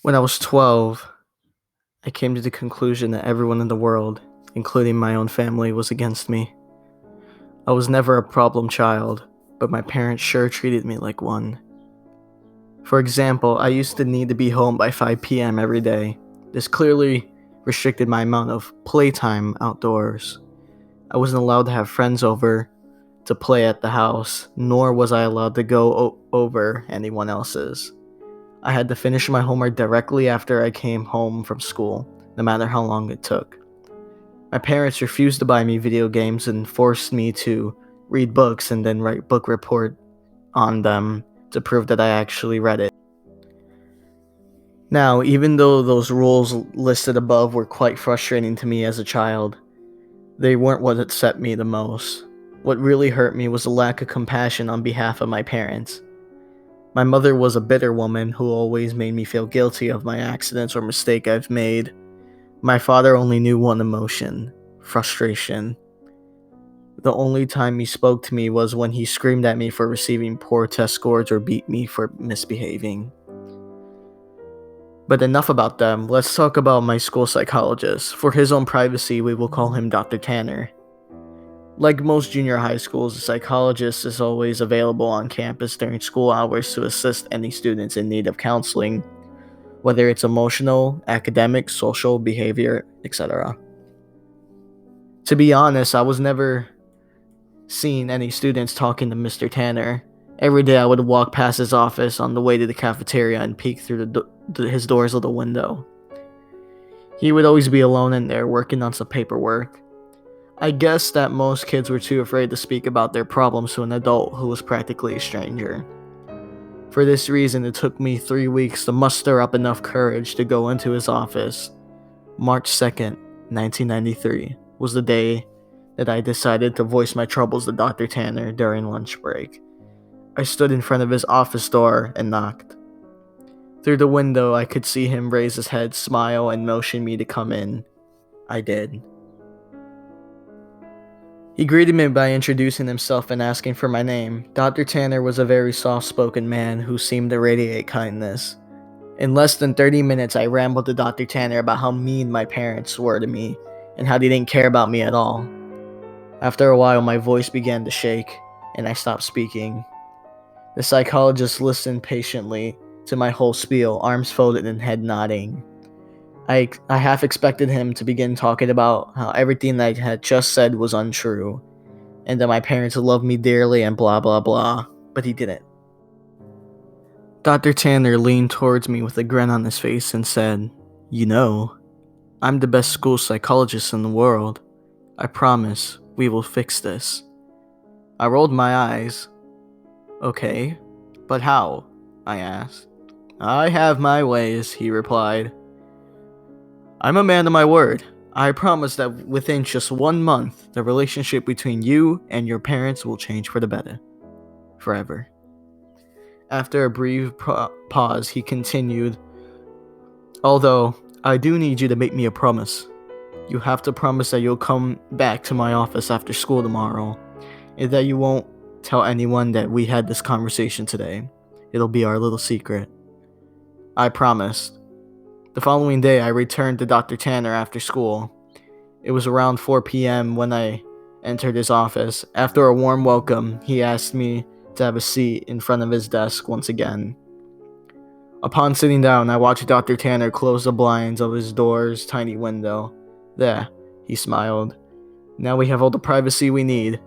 When I was 12, I came to the conclusion that everyone in the world, including my own family, was against me. I was never a problem child, but my parents sure treated me like one. For example, I used to need to be home by 5 p.m. every day. This clearly restricted my amount of playtime outdoors. I wasn't allowed to have friends over to play at the house, nor was I allowed to go over anyone else's. I had to finish my homework directly after I came home from school, no matter how long it took. My parents refused to buy me video games and forced me to read books and then write book report on them to prove that I actually read it. Now, even though those rules listed above were quite frustrating to me as a child, they weren't what upset me the most. What really hurt me was the lack of compassion on behalf of my parents. My mother was a bitter woman who always made me feel guilty of my accidents or mistake I've made. My father only knew one emotion: frustration. The only time he spoke to me was when he screamed at me for receiving poor test scores or beat me for misbehaving. But enough about them, let's talk about my school psychologist. For his own privacy, we will call him Dr. Tanner. Like most junior high schools, the psychologist is always available on campus during school hours to assist any students in need of counseling, whether it's emotional, academic, social, behavior, etc. To be honest, I was never seen any students talking to Mr. Tanner. Every day I would walk past his office on the way to the cafeteria and peek through his door's little window. He would always be alone in there working on some paperwork. I guess that most kids were too afraid to speak about their problems to an adult who was practically a stranger. For this reason, it took me 3 weeks to muster up enough courage to go into his office. March 2nd, 1993 was the day that I decided to voice my troubles to Dr. Tanner during lunch break. I stood in front of his office door and knocked. Through the window, I could see him raise his head, smile, and motion me to come in. I did. He greeted me by introducing himself and asking for my name. Dr. Tanner was a very soft-spoken man who seemed to radiate kindness. In less than 30 minutes, I rambled to Dr. Tanner about how mean my parents were to me and how they didn't care about me at all. After a while, my voice began to shake, and I stopped speaking. The psychologist listened patiently to my whole spiel, arms folded and head nodding. I half expected him to begin talking about how everything that I had just said was untrue, and that my parents loved me dearly and blah blah blah, but he didn't. Dr. Tanner leaned towards me with a grin on his face and said, "You know, I'm the best school psychologist in the world. I promise we will fix this." I rolled my eyes. "Okay, but how?" I asked. "I have my ways," he replied. "I'm a man of my word. I promise that within just 1 month, the relationship between you and your parents will change for the better. Forever." After a brief pause, he continued, "Although, I do need you to make me a promise. You have to promise that you'll come back to my office after school tomorrow, and that you won't tell anyone that we had this conversation today. It'll be our little secret." I promised. The following day, I returned to Dr. Tanner after school. It was around 4 p.m. when I entered his office. After a warm welcome, he asked me to have a seat in front of his desk once again. Upon sitting down, I watched Dr. Tanner close the blinds of his door's tiny window. "There," he smiled. "Now we have all the privacy we need."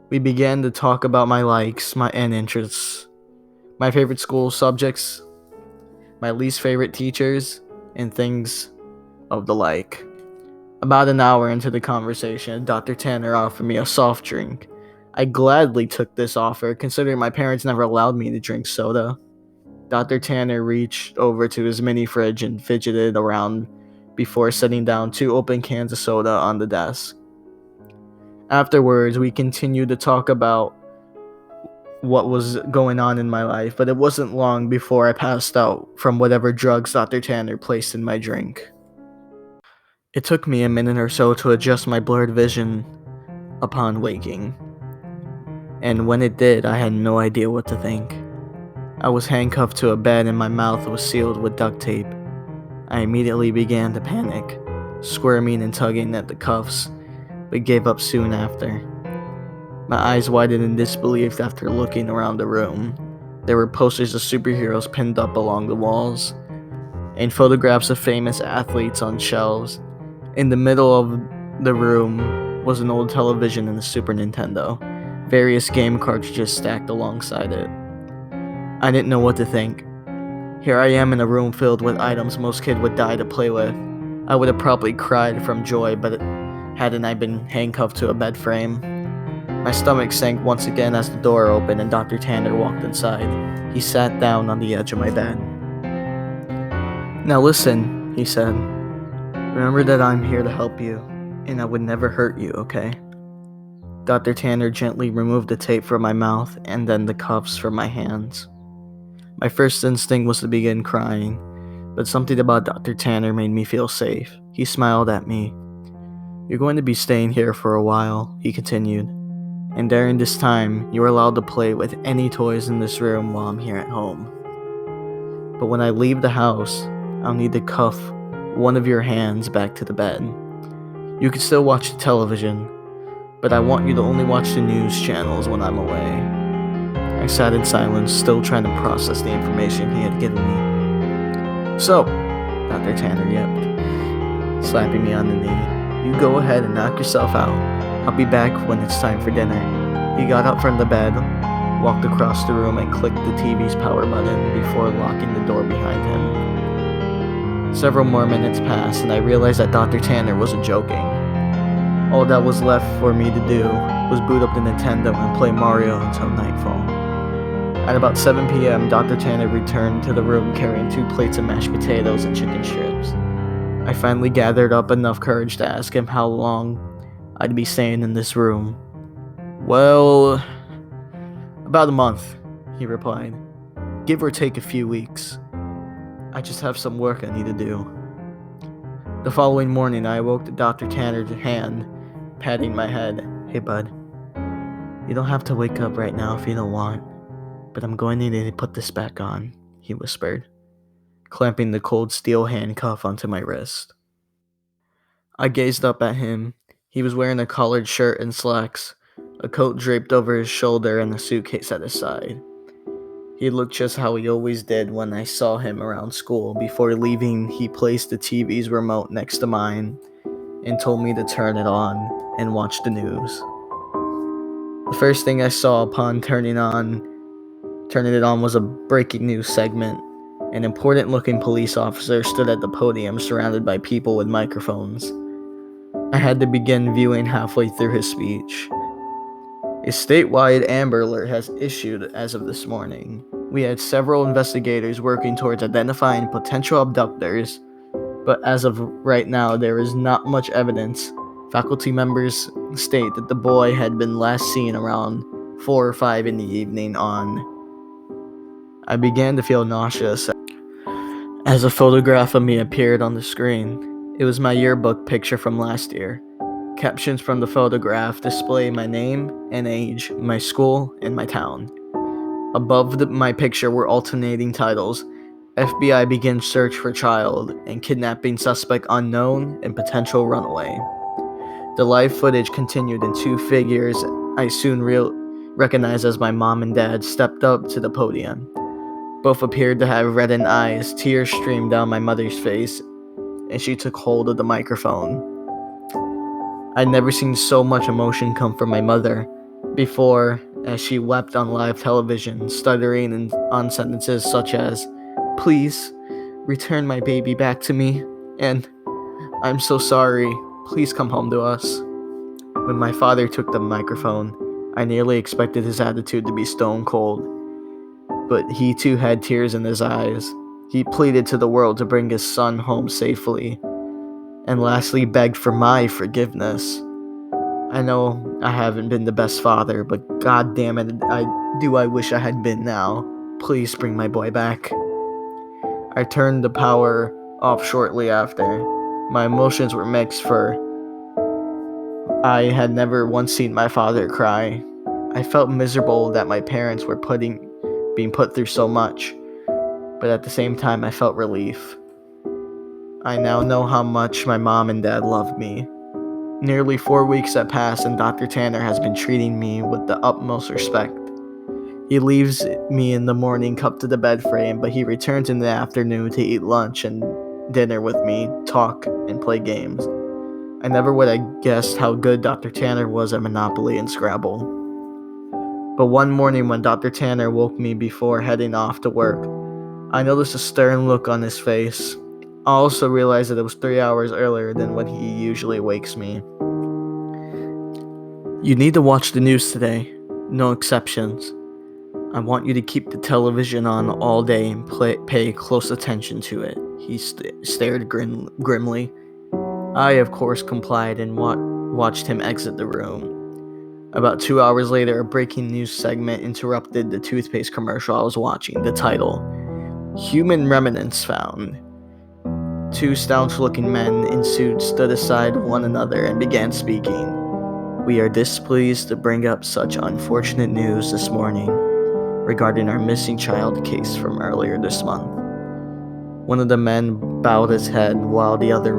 We began to talk about my likes, my interests, my favorite school subjects, my least favorite teachers, and things of the like. About an hour into the conversation, Dr. Tanner offered me a soft drink. I gladly took this offer, considering my parents never allowed me to drink soda. Dr. Tanner reached over to his mini fridge and fidgeted around before setting down 2 open cans of soda on the desk. Afterwards, we continued to talk about what was going on in my life, but it wasn't long before I passed out from whatever drugs Dr. Tanner placed in my drink. It took me a minute or so to adjust my blurred vision upon waking, and when it did, I had no idea what to think. I was handcuffed to a bed and my mouth was sealed with duct tape. I immediately began to panic, squirming and tugging at the cuffs, but gave up soon after. My eyes widened in disbelief after looking around the room. There were posters of superheroes pinned up along the walls, and photographs of famous athletes on shelves. In the middle of the room was an old television and a Super Nintendo, various game cartridges stacked alongside it. I didn't know what to think. Here I am in a room filled with items most kids would die to play with. I would have probably cried from joy, but hadn't I been handcuffed to a bed frame. My stomach sank once again as the door opened and Dr. Tanner walked inside. He sat down on the edge of my bed. "Now listen," he said. "Remember that I'm here to help you, and I would never hurt you, okay?" Dr. Tanner gently removed the tape from my mouth and then the cuffs from my hands. My first instinct was to begin crying, but something about Dr. Tanner made me feel safe. He smiled at me. "You're going to be staying here for a while," he continued, "and during this time, you're allowed to play with any toys in this room while I'm here at home. But when I leave the house, I'll need to cuff one of your hands back to the bed. You can still watch the television, but I want you to only watch the news channels when I'm away." I sat in silence, still trying to process the information he had given me. "So," Dr. Tanner yipped, slapping me on the knee, "you go ahead and knock yourself out. I'll be back when it's time for dinner." He got up from the bed, walked across the room, and clicked the TV's power button before locking the door behind him. Several more minutes passed, and I realized that Dr. Tanner wasn't joking. All that was left for me to do was boot up the Nintendo and play Mario until nightfall. At about 7 p.m., Dr. Tanner returned to the room carrying 2 plates of mashed potatoes and chicken strips. I finally gathered up enough courage to ask him how long I'd be staying in this room. "Well, about a month," he replied. "Give or take a few weeks. I just have some work I need to do." The following morning, I awoke to Dr. Tanner's hand patting my head. "Hey, bud, you don't have to wake up right now if you don't want, but I'm going to need to put this back on," he whispered, clamping the cold steel handcuff onto my wrist. I gazed up at him. He was wearing a collared shirt and slacks, a coat draped over his shoulder, and a suitcase at his side. He looked just how he always did when I saw him around school. Before leaving, he placed the TV's remote next to mine and told me to turn it on and watch the news. The first thing I saw upon turning it on was a breaking news segment. An important-looking police officer stood at the podium surrounded by people with microphones. I had to begin viewing halfway through his speech. "A statewide Amber Alert has issued as of this morning. We had several investigators working towards identifying potential abductors, but as of right now, there is not much evidence. Faculty members state that the boy had been last seen around 4 or 5 in the evening on..." I began to feel nauseous as a photograph of me appeared on the screen. It was my yearbook picture from last year. Captions from the photograph display my name and age, my school, and my town. Above my picture were alternating titles: FBI begins search for child, and kidnapping suspect unknown, and potential runaway. The live footage continued, and 2 figures I soon recognized as my mom and dad stepped up to the podium. Both appeared to have reddened eyes. Tears streamed down my mother's face, and she took hold of the microphone. I'd never seen so much emotion come from my mother before, as she wept on live television, stuttering on sentences such as, "Please, return my baby back to me," and "I'm so sorry, please come home to us." When my father took the microphone, I nearly expected his attitude to be stone cold, but he too had tears in his eyes. He pleaded to the world to bring his son home safely, and lastly begged for my forgiveness. I know I haven't been the best father, but god damn it, I wish I had been now. Please bring my boy back. I turned the power off shortly after. My emotions were mixed, for I had never once seen my father cry. I felt miserable that my parents were putting being put through so much, but at the same time, I felt relief. I now know how much my mom and dad loved me. Nearly 4 weeks have passed, and Dr. Tanner has been treating me with the utmost respect. He leaves me in the morning cupped to the bed frame, but he returns in the afternoon to eat lunch and dinner with me, talk, and play games. I never would have guessed how good Dr. Tanner was at Monopoly and Scrabble. But one morning when Dr. Tanner woke me before heading off to work, I noticed a stern look on his face. I also realized that it was 3 hours earlier than when he usually wakes me. You need to watch the news today, no exceptions. I want you to keep the television on all day and pay close attention to it. He stared grimly. I, of course, complied and watched him exit the room. About 2 hours later, a breaking news segment interrupted the toothpaste commercial I was watching. The title, Human Remnants Found. 2 staunch-looking men in suits stood aside one another and began speaking. We are displeased to bring up such unfortunate news this morning regarding our missing child case from earlier this month. One of the men bowed his head while the other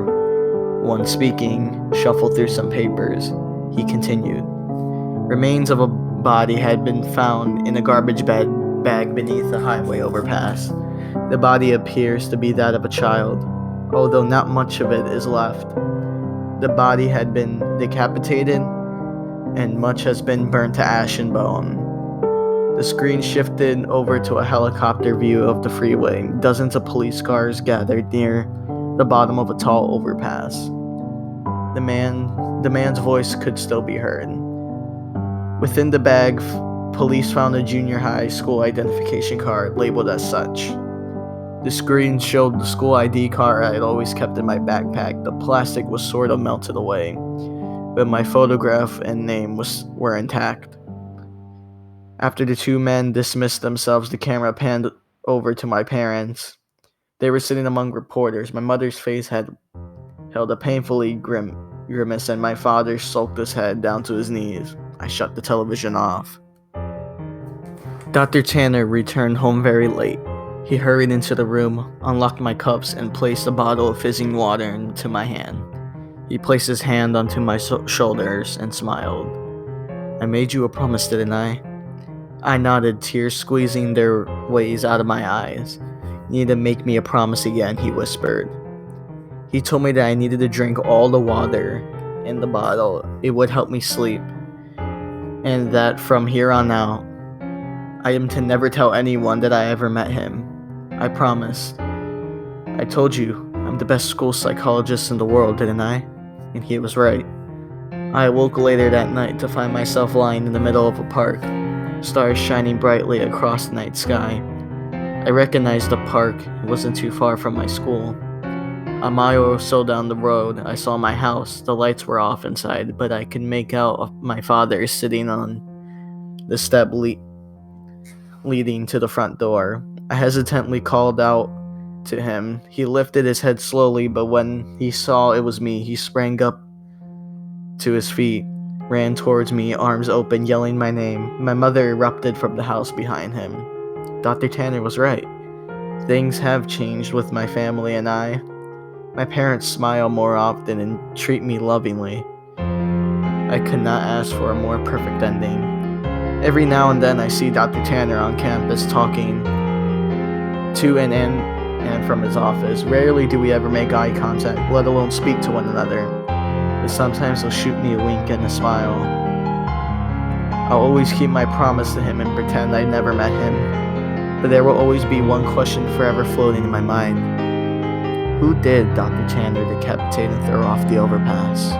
one speaking shuffled through some papers. He continued. Remains of a body had been found in a garbage bag beneath the highway overpass. The body appears to be that of a child, although not much of it is left. The body had been decapitated, and much has been burnt to ash and bone. The screen shifted over to a helicopter view of the freeway. Dozens of police cars gathered near the bottom of a tall overpass. The man's voice could still be heard. Within the bag, police found a junior high school identification card labeled as such. The screen showed the school ID card I had always kept in my backpack. The plastic was sort of melted away, but my photograph and name were intact. After the 2 men dismissed themselves, the camera panned over to my parents. They were sitting among reporters. My mother's face had held a painfully grimace, and my father sulked his head down to his knees. I shut the television off. Dr. Tanner returned home very late. He hurried into the room, unlocked my cups, and placed a bottle of fizzing water into my hand. He placed his hand onto my shoulders and smiled. I made you a promise, didn't I? I nodded, tears squeezing their ways out of my eyes. You need to make me a promise again, he whispered. He told me that I needed to drink all the water in the bottle. It would help me sleep. And that from here on out, I am to never tell anyone that I ever met him. I promised. I told you, I'm the best school psychologist in the world, didn't I? And he was right. I awoke later that night to find myself lying in the middle of a park, stars shining brightly across the night sky. I recognized the park. It wasn't too far from my school. A mile or so down the road, I saw my house. The lights were off inside, but I could make out my father sitting on the step leading to the front door. I hesitantly called out to him. He lifted his head slowly, but when he saw it was me, he sprang up to his feet, ran towards me, arms open, yelling my name. My mother erupted from the house behind him. Dr. Tanner was right. Things have changed with my family and I. My parents smile more often and treat me lovingly. I could not ask for a more perfect ending. Every now and then I see Dr. Tanner on campus talking to and from his office. Rarely do we ever make eye contact, let alone speak to one another. But sometimes he'll shoot me a wink and a smile. I'll always keep my promise to him and pretend I never met him. But there will always be one question forever floating in my mind. Who did Dr. Tanner decapitate and throw off the overpass?